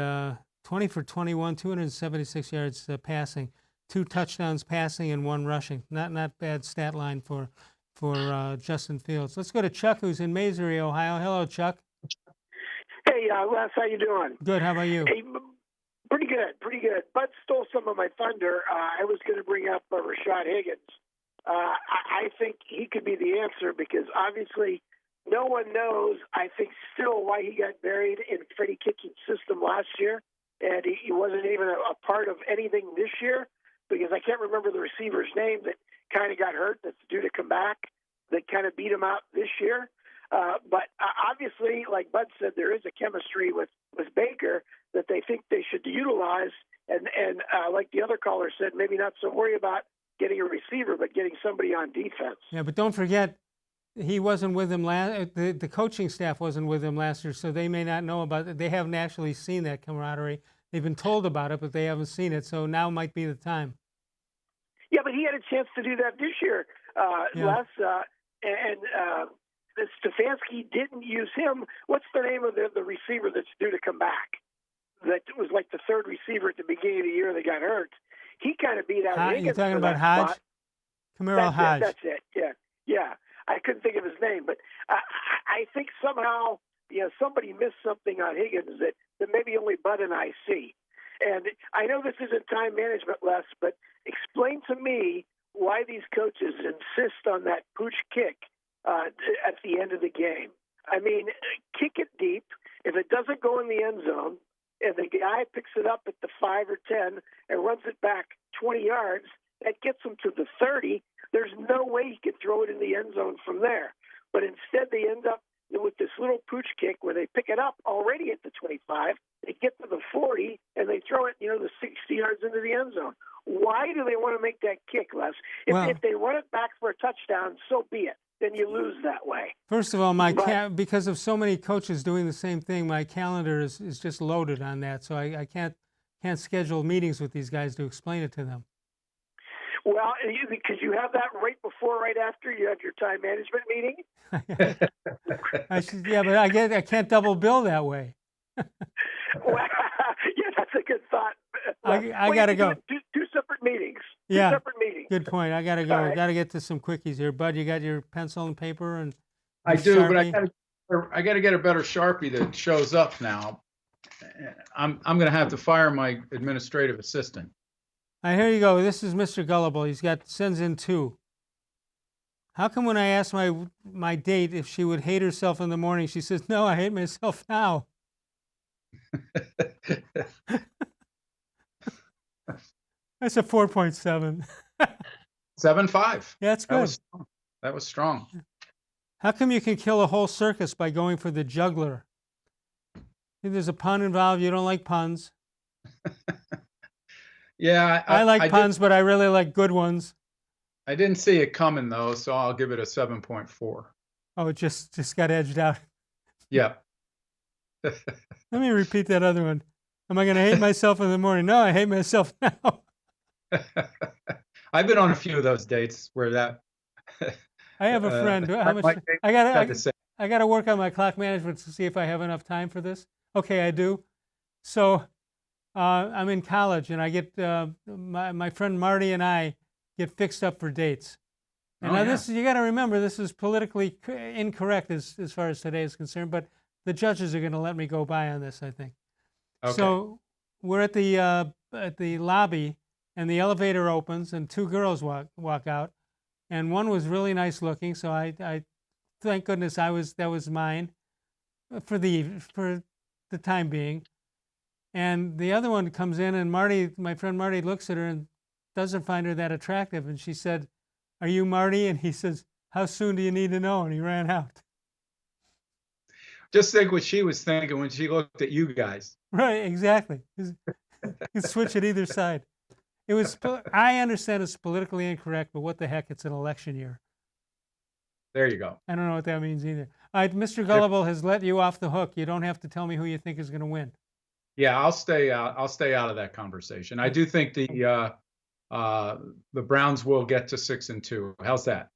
20 for 21, 276 yards passing, 2 touchdowns passing and 1 rushing. Not bad stat line for Justin Fields. Let's go to Chuck, who's in Masery, Ohio. Hello, Chuck. Hey, Les, how you doing? Good. How about you? Hey, pretty good. Bud stole some of my thunder. I was going to bring up Rashad Higgins. I think he could be the answer because obviously no one knows, I think, still why he got buried in Freddie Kitchens' system last year, and he wasn't even a part of anything this year because I can't remember the receiver's name that kind of got hurt that's due to come back that kind of beat him out this year. But obviously, like Bud said, there is a chemistry with Baker that they think they should utilize, and like the other caller said, maybe not so worry about getting a receiver, but getting somebody on defense. Yeah, but don't forget, he wasn't with him last. The coaching staff wasn't with him last year, so they may not know about it. They haven't actually seen that camaraderie. They've been told about it, but they haven't seen it. So now might be the time. Yeah, but he had a chance to do that this year, Les. Stefanski didn't use him. What's the name of the receiver that's due to come back? That was like the third receiver at the beginning of the year that got hurt. He kind of beat out Higgins. You're talking about Hodge? Kamiril Hodge. That's it. Yeah. I couldn't think of his name, but I think somehow somebody missed something on Higgins that maybe only Bud and I see. And I know this isn't time management, Les, but explain to me why these coaches insist on that pooch kick at the end of the game. I mean, kick it deep. If it doesn't go in the end zone, and the guy picks it up at the 5 or 10 and runs it back 20 yards, that gets him to the 30. There's no way he could throw it in the end zone from there. But instead, they end up with this little pooch kick where they pick it up already at the 25, they get to the 40, and they throw it, the 60 yards into the end zone. Why do they want to make that kick, Les? If they run it back for a touchdown, so be it. Then you lose that way. First of all, because of so many coaches doing the same thing, my calendar is just loaded on that, so I can't can't schedule meetings with these guys to explain it to them. Well, because you have that right before, right after you have your time management meeting. Yeah, but I can't double bill that way. Well, yeah, that's a good thought. I got to go. Two separate meetings. Yeah. Two separate meetings. Good point. I got to go. All right. Got to get to some quickies here. Bud, you got your pencil and paper and I do, Sharpie? but I got to get a better Sharpie that shows up now. I'm going to have to fire my administrative assistant. All right, here you go. This is Mr. Gullible. Sends in 2. How come when I ask my date if she would hate herself in the morning, she says, "No, I hate myself now." That's a 4.7. 7.5. Yeah, that's good. That was strong. How come you can kill a whole circus by going for the juggler? If there's a pun involved, you don't like puns. Yeah, I like puns, but I really like good ones. I didn't see it coming though, so I'll give it a 7.4. Oh, it just got edged out. Yeah. Let me repeat that other one. Am I going to hate myself in the morning? No, I hate myself now. I've been on a few of those dates where that. I have a friend. How much? I got to work on my clock management to see if I have enough time for this. Okay, I do. So I'm in college, and I get my friend Marty and I get fixed up for dates. And now this, you got to remember, this is politically incorrect as far as today is concerned, but the judges are going to let me go by on this, I think. Okay. So we're at the lobby, and the elevator opens, and 2 girls walk out, and one was really nice looking. So I thank goodness that was mine for the time being. And the other one comes in, and my friend Marty, looks at her and doesn't find her that attractive. And she said, "Are you Marty?" And he says, "How soon do you need to know?" And he ran out. Just think what she was thinking when she looked at you guys. Right, exactly. You can switch at either side. It was. I understand it's politically incorrect, but what the heck? It's an election year. There you go. I don't know what that means either. All right, Mr. Gullible has let you off the hook. You don't have to tell me who you think is going to win. Yeah, I'll stay out. I'll stay out of that conversation. I do think the Browns will get to 6-2. How's that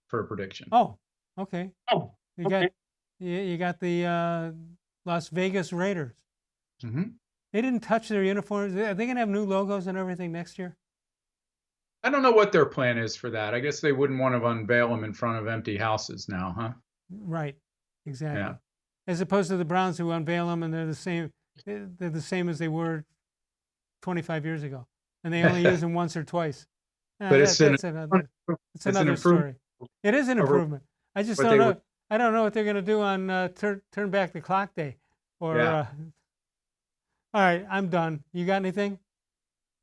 for a prediction? Oh, okay. You got the Las Vegas Raiders. Mm-hmm. They didn't touch their uniforms. Are they going to have new logos and everything next year? I don't know what their plan is for that. I guess they wouldn't want to unveil them in front of empty houses now, huh? Right, exactly. Yeah. As opposed to the Browns, who unveil them and they're the same. They're the same as they were 25 years ago, and they only use them once or twice. But it's another story. It is an improvement. I just don't know. I don't know what they're going to do on turn back the clock day. Or all right, I'm done. You got anything?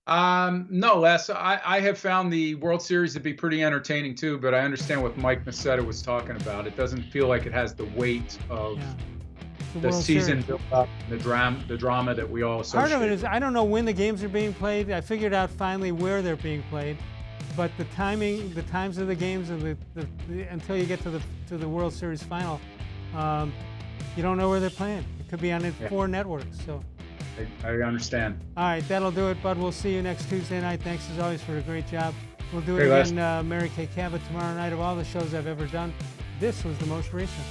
No, Les. I have found the World Series to be pretty entertaining too, but I understand what Mike Massetta was talking about. It doesn't feel like it has the weight of the season built up, the drama that we all associate. Part of it is I don't know when the games are being played. I figured out finally where they're being played, but the timing, the times of the games, and until you get to the World Series final, you don't know where they're playing. It could be on 4 networks. So I understand. All right, that'll do it, Bud. We'll see you next Tuesday night. Thanks as always for a great job. We'll do it again, Mary Kay Cabot, tomorrow night. Of all the shows I've ever done, this was the most recent.